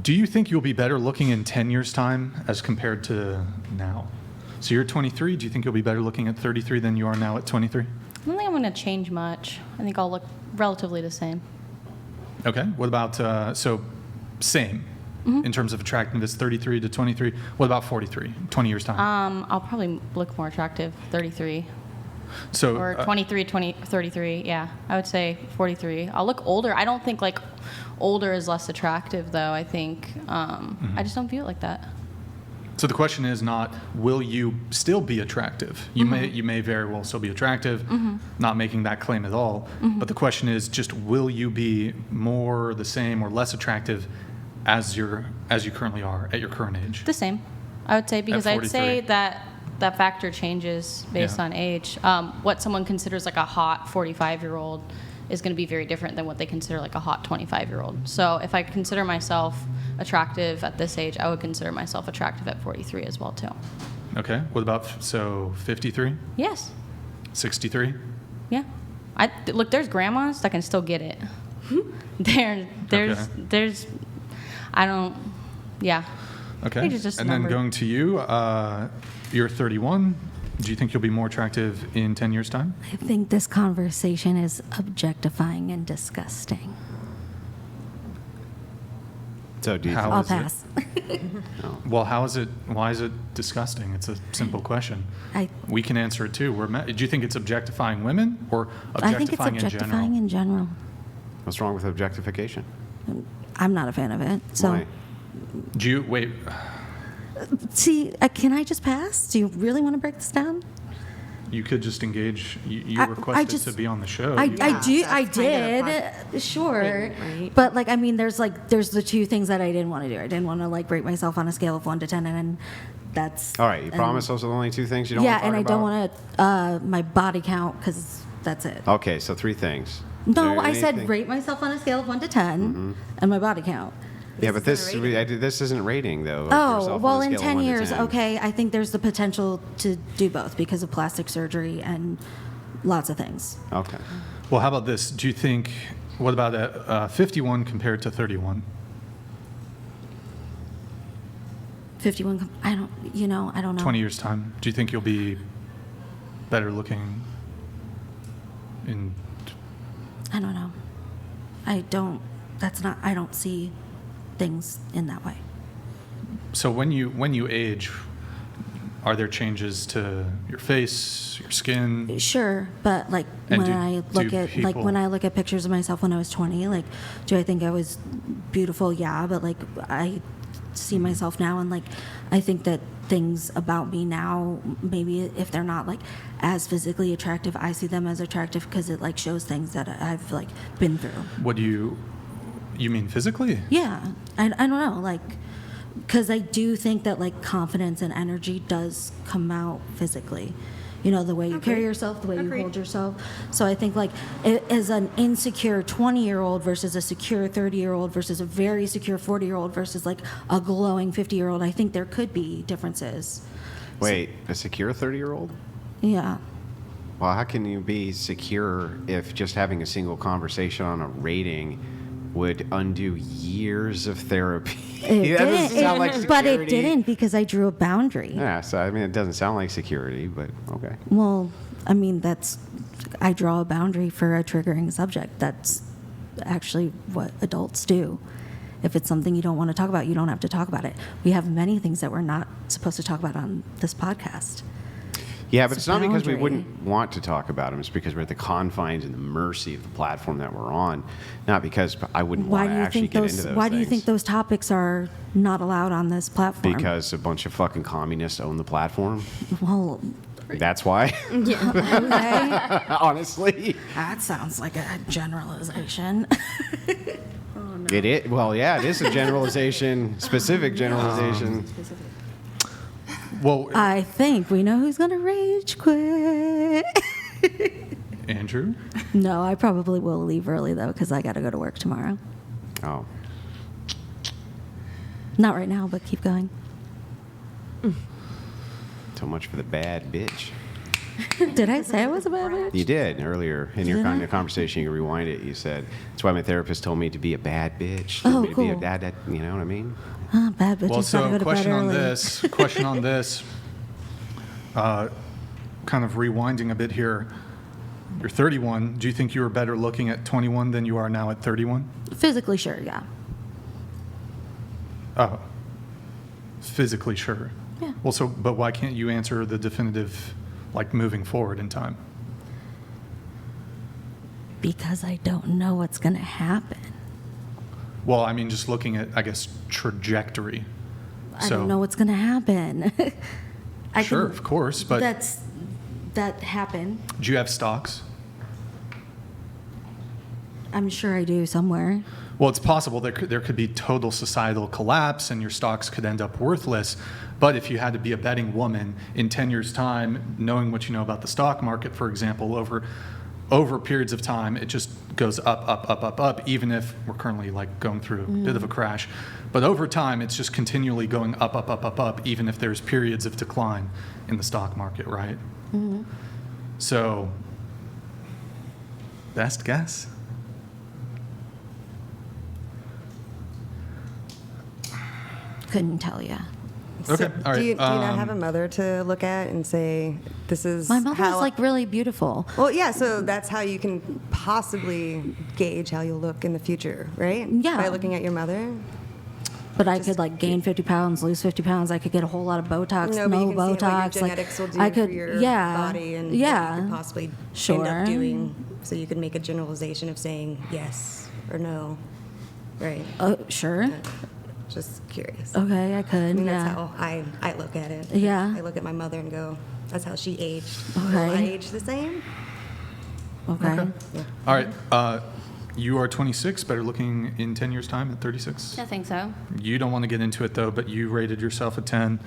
Do you think you'll be better looking in 10 years' time as compared to now? So you're 23. Do you think you'll be better looking at 33 than you are now at 23? I don't think I'm going to change much. I think I'll look relatively the same. Okay. What about, so same in terms of attractiveness, 33 to 23. What about 43, 20 years' time? I'll probably look more attractive 33. So, Or 23, 33, yeah. I would say 43. I'll look older. I don't think, like, older is less attractive, though. I think I just don't view it like that. So the question is not, will you still be attractive? You may very well still be attractive, not making that claim at all. But the question is just, will you be more, the same, or less attractive as you currently are at your current age? The same, I would say, because I'd say 43. that factor changes based on age. What someone considers like a hot 45-year-old is going to be very different than what they consider like a hot 25-year-old. So if I consider myself attractive at this age, I would consider myself attractive at 43 as well, too. Okay. What about, so 53? Yes. 63? Yeah. Look, there's grandmas that can still get it. There's, I don't, yeah. Okay. Age is just a And then number. going to you, you're 31. Do you think you'll be more attractive in 10 years' time? I think this conversation is objectifying and disgusting. So do you How think, I'll is it? pass. Well, why is it disgusting? It's a simple question. We can answer it too. Do you think it's objectifying women or I think it's objectifying in objectifying general? in general. what's wrong with objectification? I'm not a fan of it. So, Why? Do you, wait, see, can I just pass? Do you really want to break this down? you could just engage, you I requested just- to be on the show. I You- do. I that's kind of did. Sure. right? But like, I mean, there's the two things that I didn't want to do. I didn't want to like rate myself on a scale of 1 to 10, and then that's. All right, you and- promise those are the only two things you don't Yeah, want to and talk I don't about? want to my body count because that's it. Okay, so 3 things. No, There I said anything- rate myself on a scale of 1 to 10, and my body count. Yeah, but This isn't this isn't rating, though. of Oh, yourself well, on a in scale of 10 1 to years, 10. okay, I think there's the potential to do both because of plastic surgery and lots of things. Okay. Well, how about this? Do you think, what about 51 compared to 31? 51, I don't know. 20 years' time? Do you think you'll be better looking in, I don't know. I don't see things in that way. so when you age, are there changes to your face, your skin? Sure, but like And when I look at pictures of myself when I was 20, like, do I think I was beautiful? Yeah, but like I see myself now, and like I think that things about me now, maybe if they're not like as physically attractive, I see them as attractive because it like shows things that I've like been through. What do you mean physically? Yeah, I don't know, like, because I do think that like confidence and energy does come out physically. You know, the way you carry yourself, the way you hold yourself. So I think like as an insecure 20-year-old versus a secure 30-year-old versus a very secure 40-year-old versus like a glowing 50-year-old, I think there could be differences. Wait, a secure 30-year-old? Yeah. Well, how can you be secure if just having a single conversation on a rating would undo years of therapy? It That doesn't sound like but it security. didn't because I drew a boundary. Yeah, so I mean, it doesn't sound like security, but okay. Well, I mean, I draw a boundary for a triggering subject. That's actually what adults do. If it's something you don't want to talk about, you don't have to talk about it. We have many things that we're not supposed to talk about on this podcast. Yeah, but It's it's a not because we boundary. wouldn't want to talk about them. It's because we're at the confines and the mercy of the platform that we're on. Not because I wouldn't want to actually get into those Why do you things. think those topics are not allowed on this platform? Because a bunch of fucking communists own the platform. Well, That's why. okay. Honestly, That sounds like a generalization. it is. Well, yeah, it is a generalization, specific generalization. Well, I think we know who's gonna rage quit. Andrew? No, I probably will leave early though because I got to go to work tomorrow. Oh, Not right now, but keep going. so much for the bad bitch. Did I say I was a bad bitch? You did earlier in your Did kind I? of conversation. You rewind it. You said, "That's why my therapist told me to be a bad bitch. She Oh, told me to be a cool. dad." You know what I mean? Bad bitches Well, gotta so go to bed question on early. this, kind of rewinding a bit here. You're 31. Do you think you were better looking at 21 than you are now at 31? Physically, sure, yeah. Oh, physically sure. Yeah. Well, so, but why can't you answer the definitive, like moving forward in time? Because I don't know what's gonna happen. Well, I mean, just looking at, I guess, trajectory. I don't know what's gonna happen. Sure, of course, but that happened. do you have stocks? I'm sure I do somewhere. Well, it's possible there could be total societal collapse and your stocks could end up worthless. But if you had to be a betting woman in 10 years' time, knowing what you know about the stock market, for example, over periods of time, it just goes up, up, up, up, up, even if we're currently like going through a bit of a crash. But over time, it's just continually going up, up, up, up, up, even if there's periods of decline in the stock market, right? Mm-hmm. So, best guess? Couldn't tell you. Okay, all right. Do you not have a mother to look at and say, this is My mother's how... like really beautiful. Well, yeah, so that's how you can possibly gauge how you'll look in the future, right? Yeah. By looking at your mother? But I could like gain 50 pounds, lose 50 pounds. I could get a whole lot of Botox, No, but you can Botox. see what your genetics will do I could, for your yeah, body and yeah. what you could possibly end Sure. up doing. So you could make a generalization of saying yes or no, right? Sure. Just curious. Okay, I could. I mean, yeah. that's how I look at it. Yeah. I look at my mother and go, that's how she aged. Okay. Will I age the same? Okay. All right. You are 26, better looking in 10 years' time at 36? I think so. You don't want to get into it, though, but you rated yourself a 10.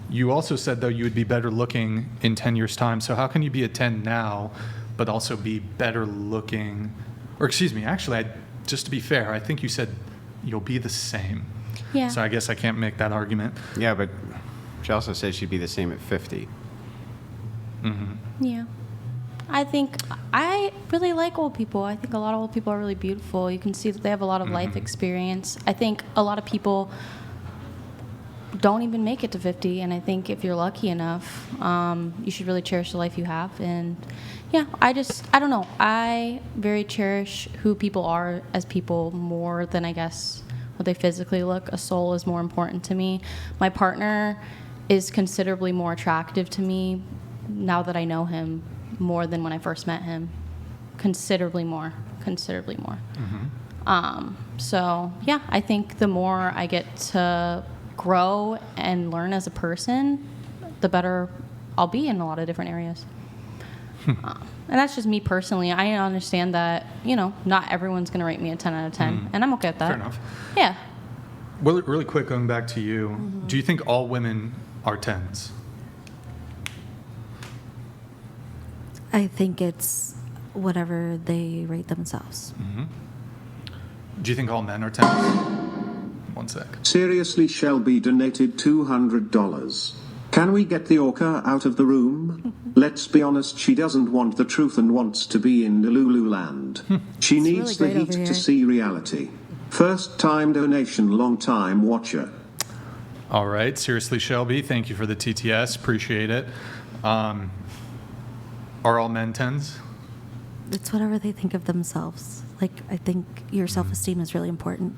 You also said, though, you would be better looking in 10 years' time. So how can you be a 10 now, but also be better looking? Or excuse me, actually, just to be fair, I think you said you'll be the same. Yeah. So I guess I can't make that argument. Yeah, but she also said she'd be the same at 50. Yeah. I think I really like old people. I think a lot of old people are really beautiful. You can see that they have a lot of life experience. I think a lot of people don't even make it to 50, and I think if you're lucky enough, you should really cherish the life you have. And yeah, I don't know. I very cherish who people are as people more than I guess what they physically look. A soul is more important to me. My partner is considerably more attractive to me now that I know him more than when I first met him. Considerably more. So yeah, I think the more I get to grow and learn as a person, the better I'll be in a lot of different areas. And that's just me personally. I understand that, not everyone's going to rate me a 10 out of 10, and I'm okay with that. Fair enough. Yeah. Well, really quick, going back to you, do you think all women are 10s? I think it's whatever they rate themselves. Do you think all men are 10s? One sec. Seriously, Shelby donated $200. Can we get the orca out of the room? Let's be honest, she doesn't want the truth and wants to be in Lululand. She needs really the great heat over to here. see reality. First time donation, long time watcher. All right. Seriously, Shelby, thank you for the TTS. Appreciate it. Are all men 10s? It's whatever they think of themselves. Like, I think your self-esteem is really important.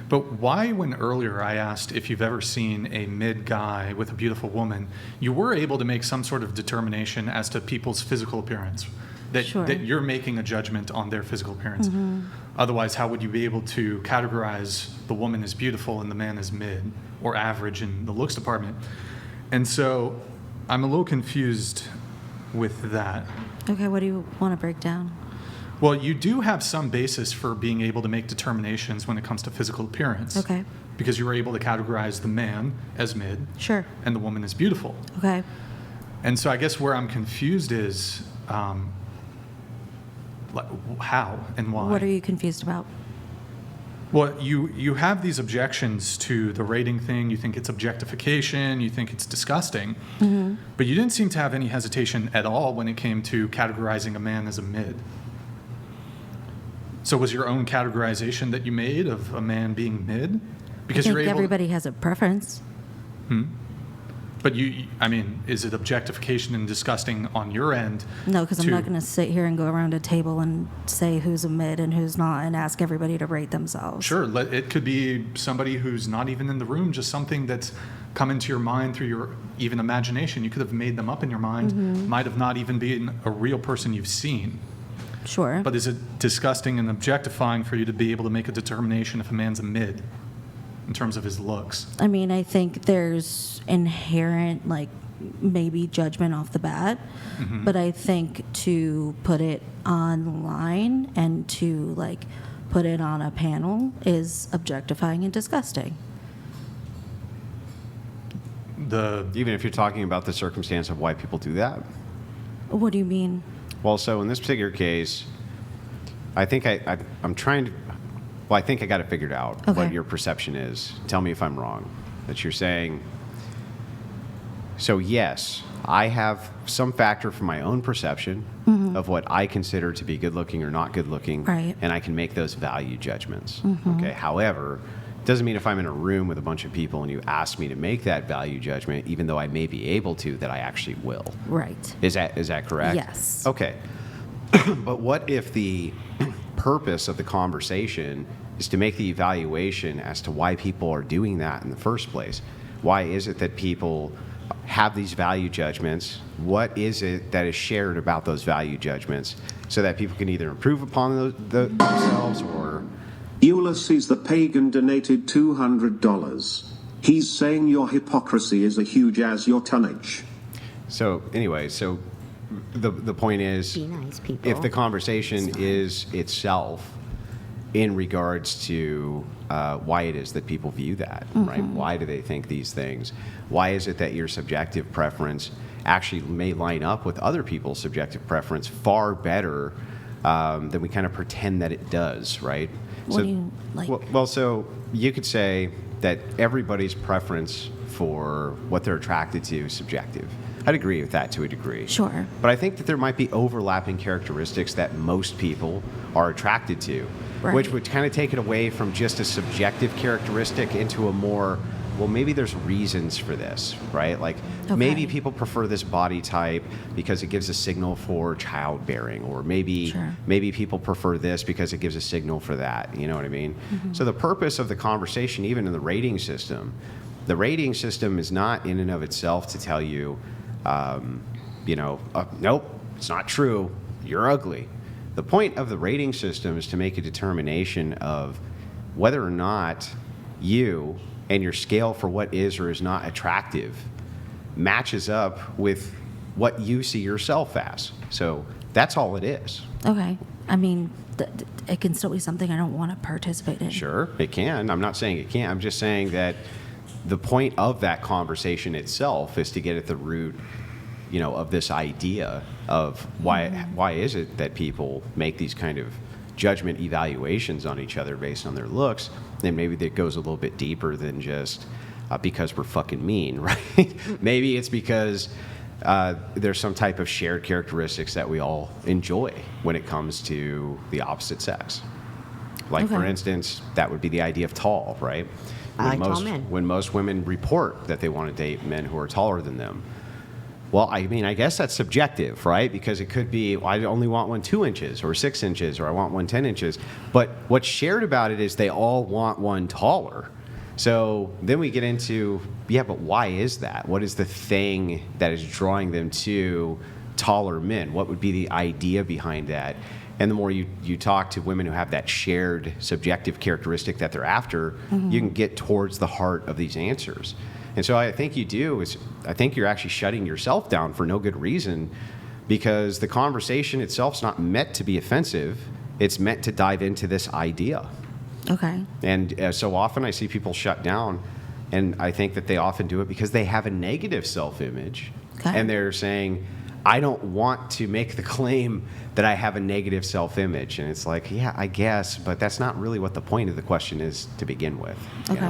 But why, when earlier I asked if you've ever seen a mid guy with a beautiful woman, you were able to make some sort of determination as to people's physical appearance, that Sure. that you're making a judgment on their physical appearance. Otherwise, how would you be able to categorize the woman as beautiful and the man as mid or average in the looks department? And so I'm a little confused with that. Okay, what do you want to break down? Well, you do have some basis for being able to make determinations when it comes to physical appearance. Okay. Because you were able to categorize the man as mid Sure. and the woman as beautiful. Okay. And so I guess where I'm confused is like, how and why. What are you confused about? Well, you have these objections to the rating thing. You think it's objectification. You think it's disgusting. But you didn't seem to have any hesitation at all when it came to categorizing a man as a mid. So was your own categorization that you made of a man being mid? Because I think you're able. everybody has a preference. But I mean, is it objectification and disgusting on your end? No, because I'm to- not going to sit here and go around a table and say who's a mid and who's not and ask everybody to rate themselves. Sure, it could be somebody who's not even in the room, just something that's come into your mind through your even imagination. You could have made them up in your mind, might have not even been a real person you've seen. Sure. But is it disgusting and objectifying for you to be able to make a determination if a man's a mid in terms of his looks? I mean, I think there's inherent, like, maybe judgment off the bat, but I think to put it online and to, like, put it on a panel is objectifying and disgusting. Even if you're talking about the circumstance of why people do that. What do you mean? Well, so in this particular case, I think I'm trying to. Well, I think I got it figured out. Okay. What your perception is. Tell me if I'm wrong. That you're saying. So yes, I have some factor from my own perception of what I consider to be good looking or not good looking, Right. and I can make those value judgments. Okay. However, doesn't mean if I'm in a room with a bunch of people and you ask me to make that value judgment, even though I may be able to, that I actually will. Right. Is that correct? Yes. Okay. But what if the purpose of the conversation is to make the evaluation as to why people are doing that in the first place? Why is it that people have these value judgments? What is it that is shared about those value judgments so that people can either improve upon themselves or... Ulysses the Pagan donated $200. He's saying your hypocrisy is as huge as your tonnage. So anyway, so the point is, Be nice, people. if the conversation is itself in regards to why it is that people view that, right? Why do they think these things? Why is it that your subjective preference actually may line up with other people's subjective preference far better than we kind of pretend that it does, right? What do you like? Well, so you could say that everybody's preference for what they're attracted to is subjective. I'd agree with that to a degree. Sure. But I think that there might be overlapping characteristics that most people are attracted to, Right. which would kind of take it away from just a subjective characteristic into a more, well, maybe there's reasons for this, right? Like maybe Okay. people prefer this body type because it gives a signal for childbearing, or maybe Sure. maybe people prefer this because it gives a signal for that. You know what I mean? So the purpose of the conversation, even in the rating system is not in and of itself to tell you, nope, it's not true. You're ugly. The point of the rating system is to make a determination of whether or not you and your scale for what is or is not attractive matches up with what you see yourself as. So that's all it is. Okay. I mean, it can still be something I don't want to participate in. Sure, it can. I'm not saying it can't. I'm just saying that the point of that conversation itself is to get at the root, of this idea of why is it that people make these kind of judgment evaluations on each other based on their looks. And maybe that goes a little bit deeper than just because we're fucking mean, right? Maybe it's because there's some type of shared characteristics that we all enjoy when it comes to the opposite sex. Like, for Okay. instance, that would be the idea of tall, right? I like tall men. When most women report that they want to date men who are taller than them. Well, I mean, I guess that's subjective, right? Because it could be, well, I only want one 2 inches or 6 inches, or I want one 10 inches. But what's shared about it is they all want one taller. So then we get into, yeah, but why is that? What is the thing that is drawing them to taller men? What would be the idea behind that? And the more you talk to women who have that shared subjective characteristic that they're after, you can get towards the heart of these answers. And so I think I think you're actually shutting yourself down for no good reason, because the conversation itself is not meant to be offensive. It's meant to dive into this idea. Okay. And so often I see people shut down, and I think that they often do it because they have a negative self-image. Okay. And they're saying, I don't want to make the claim that I have a negative self-image. And it's like, yeah, I guess, but that's not really what the point of the question is to begin with. you Okay. know?